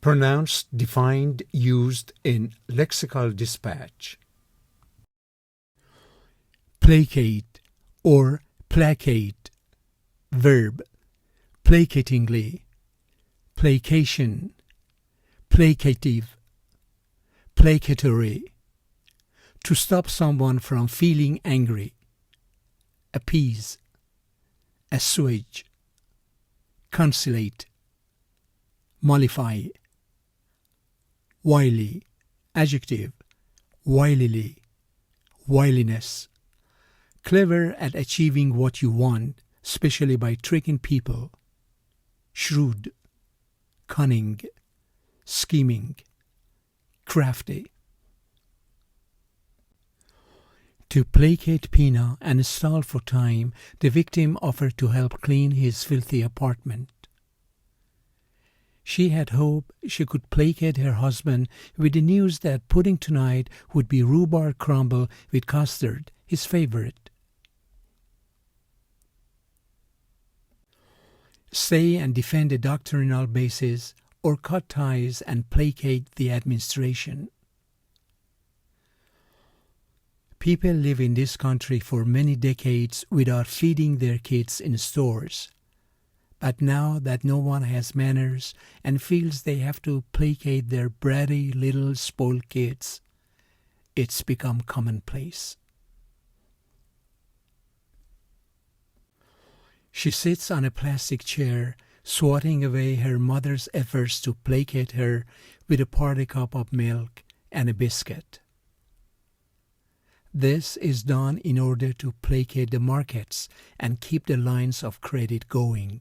Pronounced, defined, used in lexical dispatch. Placate or placate. Verb: placatingly, placation, placative, placatory. To stop someone from feeling angry. Appease, assuage, conciliate, mollify. Wily, adjective, wilily, wiliness. Clever at achieving what you want, especially by tricking people. Shrewd, cunning, scheming, crafty. To placate Pina and stall for time, the victim offered to help clean his filthy apartment. She had hoped she could placate her husband with the news that pudding tonight would be rhubarb crumble with custard, his favorite. Stay and defend a doctrinal basis, or cut ties and placate the administration. People live in this country for many decades without feeding their kids in stores. But now that no one has manners and feels they have to placate their bratty little spoiled kids, it's become commonplace. She sits on a plastic chair, swatting away her mother's efforts to placate her with a party cup of milk and a biscuit. This is done in order to placate the markets and keep the lines of credit going.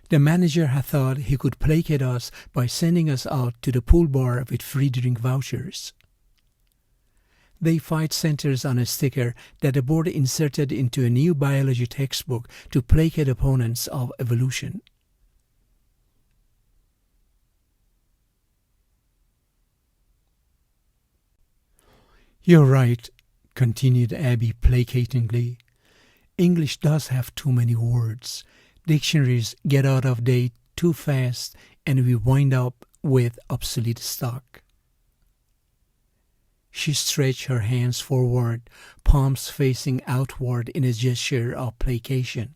The manager had thought he could placate us by sending us out to the pool bar with free drink vouchers. They fight centers on a sticker that the board inserted into a new biology textbook to placate opponents of evolution. "You're right," continued Abby placatingly. "English does have too many words. Dictionaries get out of date too fast and we wind up with obsolete stock." She stretched her hands forward, palms facing outward in a gesture of placation.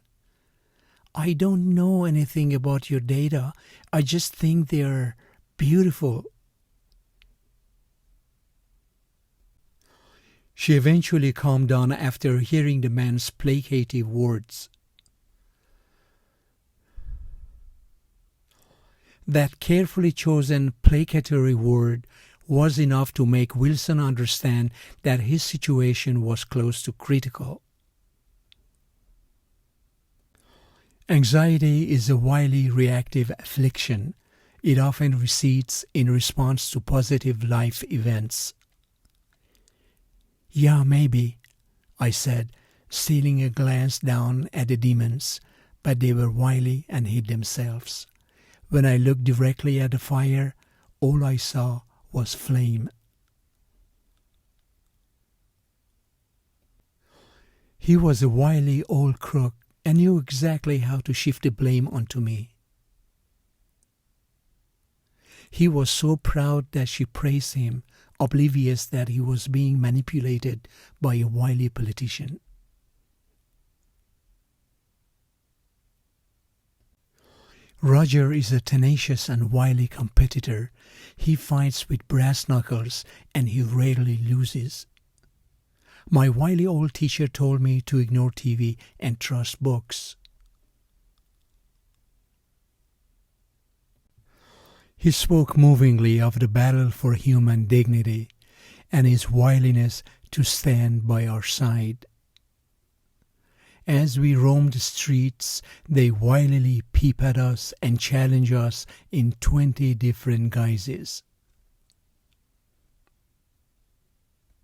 "I don't know anything about your data. I just think they're beautiful." She eventually calmed down after hearing the man's placative words. That carefully chosen placatory word was enough to make Wilson understand that his situation was close to critical. Anxiety is a wily reactive affliction. It often recedes in response to positive life events. "Yeah, maybe," I said, stealing a glance down at the demons, but they were wily and hid themselves. When I looked directly at the fire, all I saw was flame. He was a wily old crook and knew exactly how to shift the blame onto me. He was so proud that she praised him, oblivious that he was being manipulated by a wily politician. Roger is a tenacious and wily competitor. He fights with brass knuckles and he rarely loses. My wily old teacher told me to ignore TV and trust books. He spoke movingly of the battle for human dignity and his wiliness to stand by our side. As we roamed the streets, they wilily peep at us and challenge us in 20 different guises.